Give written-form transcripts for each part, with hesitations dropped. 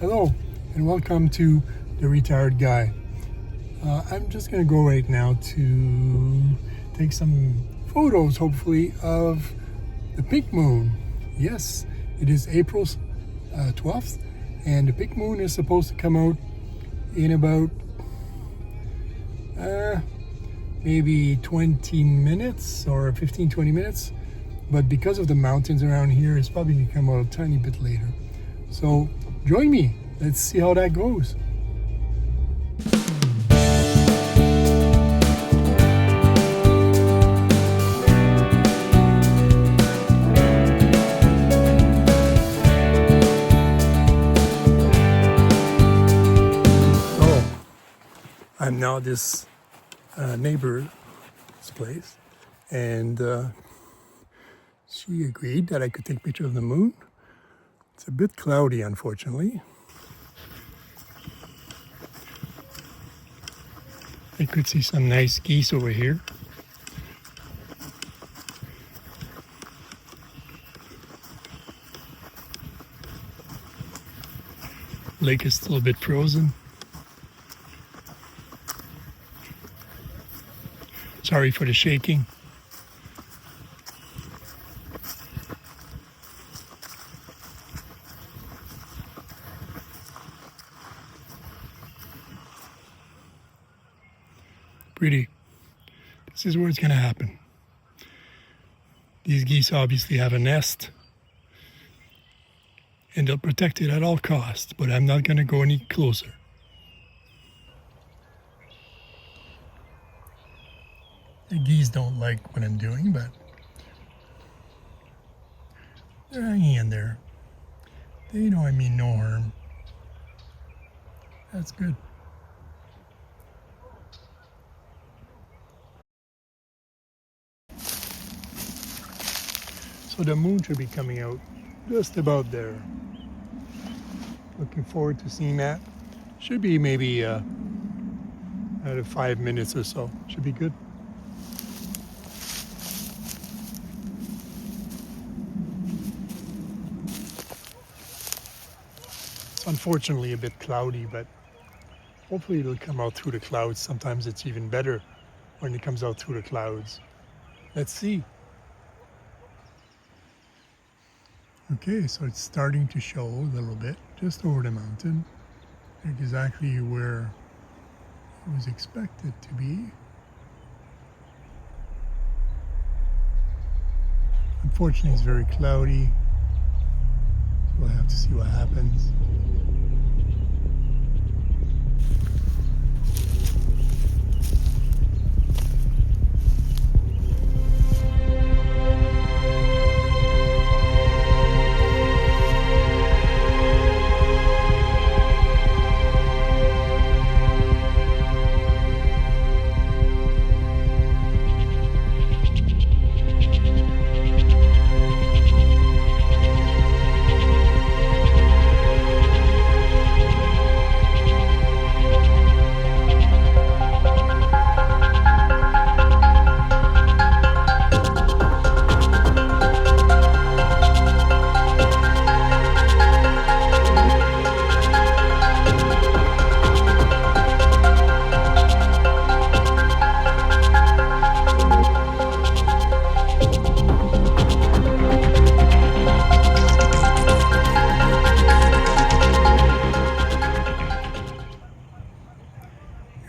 Hello and welcome to The Retired Guy. I'm just going to go right now to take some photos, hopefully, of the pink moon. Yes, it is April 12th, and the pink moon is supposed to come out in about maybe 20 minutes or 15-20 minutes. But because of the mountains around here, it's probably going to come out a tiny bit later. So join me. Let's see how that goes. So I'm now at this neighbor's place, and she agreed that I could take a picture of the moon. It's a bit cloudy, unfortunately. I could see some nice geese over here. Lake is still a bit frozen. Sorry for the shaking. Pretty. This is where it's going to happen. These geese obviously have a nest, and they'll protect it at all costs, but I'm not going to go any closer. The geese don't like what I'm doing, but they're hanging in there. They know I mean no harm. That's good. So the moon should be coming out just about there. Looking forward to seeing that. Should be maybe out of 5 minutes or so. Should be good. It's unfortunately a bit cloudy, but hopefully it'll come out through the clouds. Sometimes it's even better when it comes out through the clouds. Let's see. Okay, so it's starting to show a little bit, just over the mountain, exactly where it was expected to be. Unfortunately, it's very cloudy. We'll have to see what happens.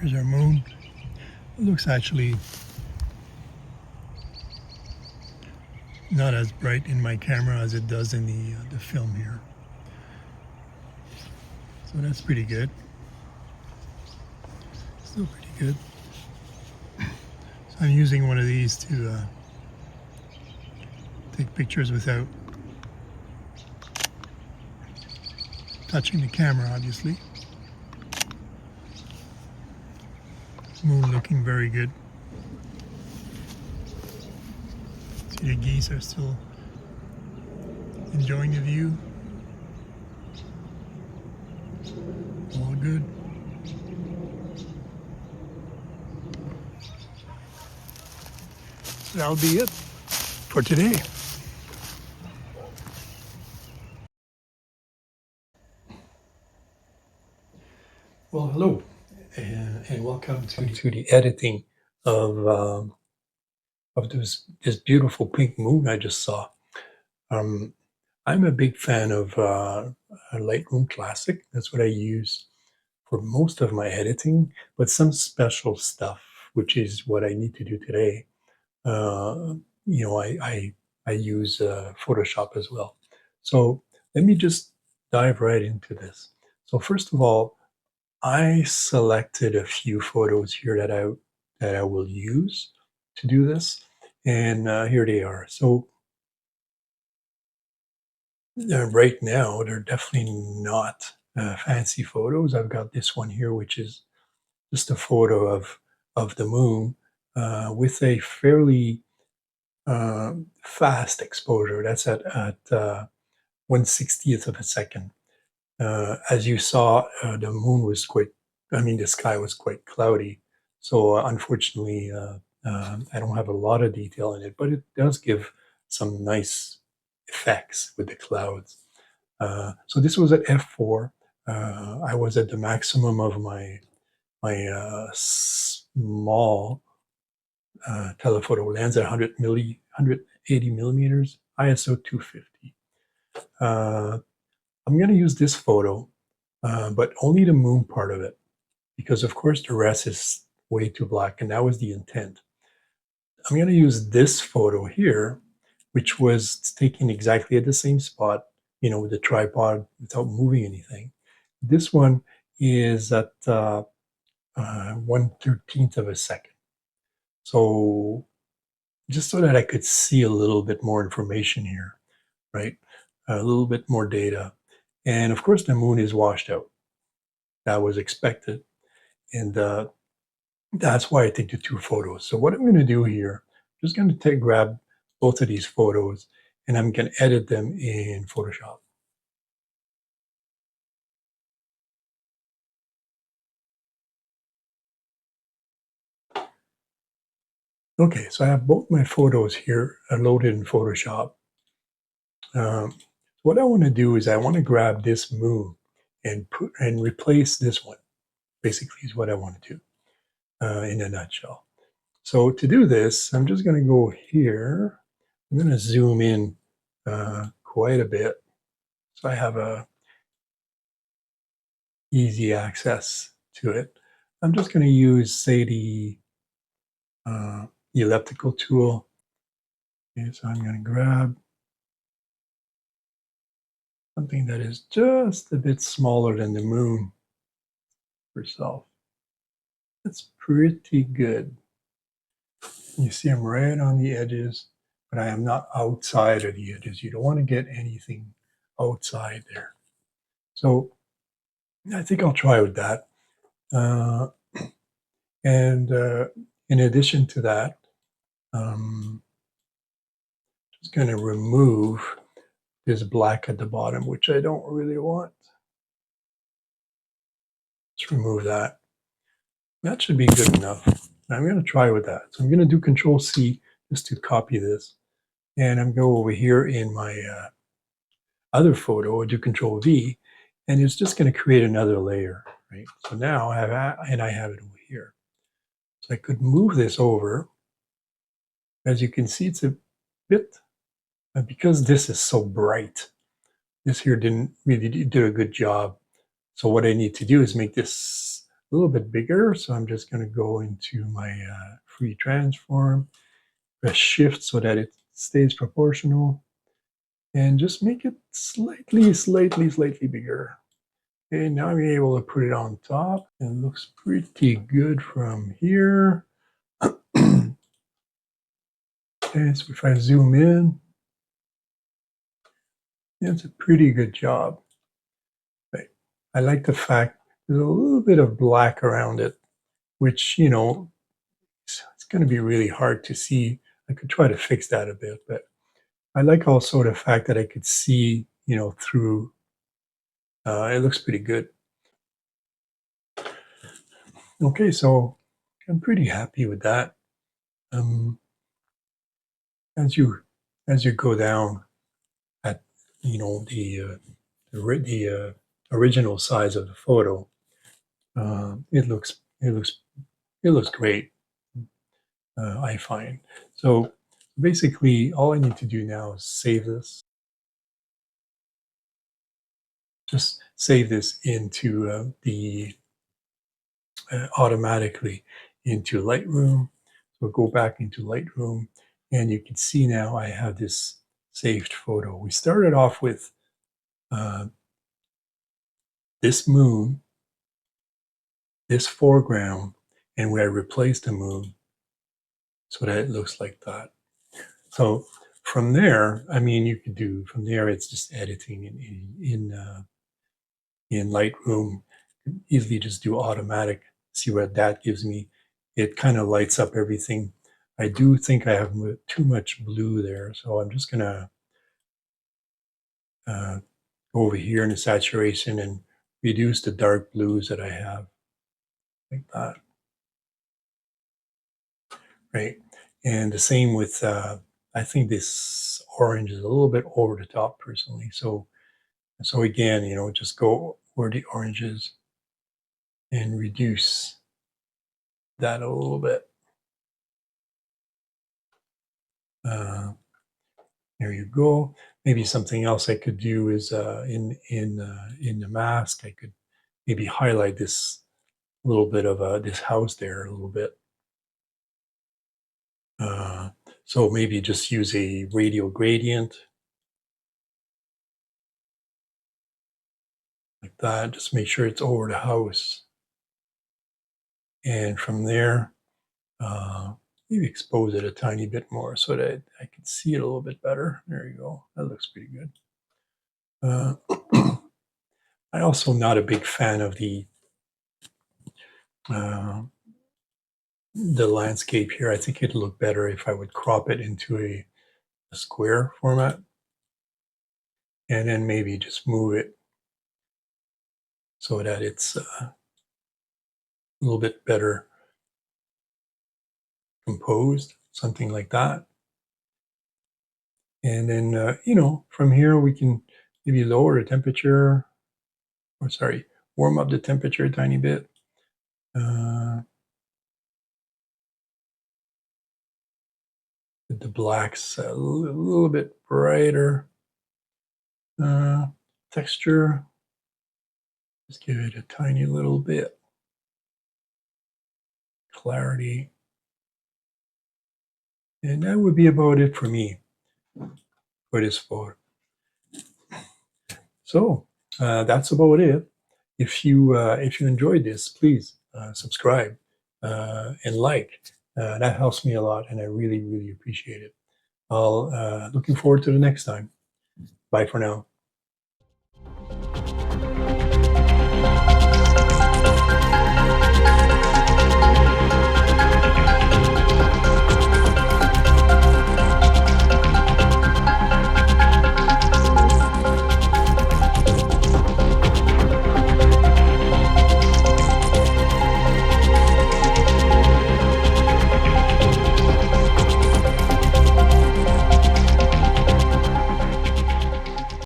Here's our moon. It looks actually not as bright in my camera as it does in the film here. So that's pretty good. Still pretty good. So I'm using one of these to take pictures without touching the camera, obviously. Moon looking very good. See, the geese are still enjoying the view. All good. So that'll be it for today. Well, hello, and welcome to the editing of this beautiful pink moon I just saw. Um, I'm a big fan of Lightroom Classic. That's what I use for most of my editing, but some special stuff, which is what I need to do today. Uh, I use Photoshop as well. So let me just dive right into this. So first of all, I selected a few photos here that I will use to do this, and here they are. So right now, they're definitely not fancy photos. I've got this one here, which is just a photo of the moon with a fairly fast exposure. That's at 1/60th of a second. As you saw, the moon was quite, I mean, the sky was quite cloudy. So unfortunately, I don't have a lot of detail in it, but it does give some nice effects with the clouds. So this was at f4. I was at the maximum of my small telephoto lens at 180 millimeters, ISO 250. I'm going to use this photo, but only the moon part of it, because of course the rest is way too black, and that was the intent. I'm going to use this photo here, which was taken exactly at the same spot, with the tripod without moving anything. This one is at 1/13th of a second. So just so that I could see a little bit more information here, right? A little bit more data. And of course, the moon is washed out. That was expected. And that's why I take the two photos. So what I'm going to do here, I'm just going to grab both of these photos and I'm going to edit them in Photoshop. Okay, so I have both my photos here loaded in Photoshop. What I want to do is I want to grab this moon and replace this one. Basically, is what I want to do in a nutshell. So to do this, I'm just going to go here. I'm going to zoom in quite a bit, so I have a easy access to it. I'm just going to use, say, the elliptical tool. Okay, so I'm going to grab something that is just a bit smaller than the moon herself. That's pretty good. You see I'm right on the edges, but I am not outside of the edges. You don't want to get anything outside there. So I think I'll try with that. Uh, and in addition to that, just going to remove this black at the bottom, which I don't really want. Let's remove that. That should be good enough. I'm going to try with that. So I'm going to do Control C just to copy this. And I'm going over here in my other photo, or do Control V, and it's just going to create another layer, right? So now I have it over here. So I could move this over. As you can see, it's a bit, because this is so bright, this here didn't really do a good job. So what I need to do is make this a little bit bigger. So I'm just going to go into my free transform, press shift so that it stays proportional, and just make it slightly bigger. Okay, now I'm able to put it on top. It looks pretty good from here. Okay, so if I zoom in, it's a pretty good job. Right. I like the fact there's a little bit of black around it, which, it's going to be really hard to see. I could try to fix that a bit, but I like also the fact that I could see, through. It looks pretty good. Okay, so I'm pretty happy with that. Um, as you go down at the original size of the photo, It looks great. I find. So basically, all I need to do now is save this. Just save this into the automatically into Lightroom. So go back into Lightroom, and you can see now I have this saved photo. We started off with uh, this moon, this foreground, and where I replaced the moon so that it looks like that. So from there, I mean, you could do from there. It's just editing in Lightroom. Easily just do automatic. See what that gives me. It kind of lights up everything. I do think I have too much blue there, so I'm just gonna uh, go over here in the saturation and reduce the dark blues that I have, like that, right? And the same with, I think this orange is a little bit over the top personally. So again, just go where the oranges and reduce that a little bit. Uh, there you go. Maybe something else I could do is in the mask, I could maybe highlight this little bit of this house there a little bit. Uh, so maybe just use a radial gradient like that. Just make sure it's over the house. And from there, maybe expose it a tiny bit more so that I can see it a little bit better. There you go. That looks pretty good. I'm also not a big fan of uh, the landscape here. I think it'd look better if I would crop it into a square format and then maybe just move it so that it's a little bit better composed, something like that. And then, from here we can maybe lower the temperature, or sorry, warm up the temperature a tiny bit. The blacks a little bit brighter. Texture, just give it a tiny little bit. Clarity. And that would be about it for me for this photo. So that's about it. If you enjoyed this, please subscribe and like. That helps me a lot, and I really appreciate it. I'll looking forward to the next time. Bye for now.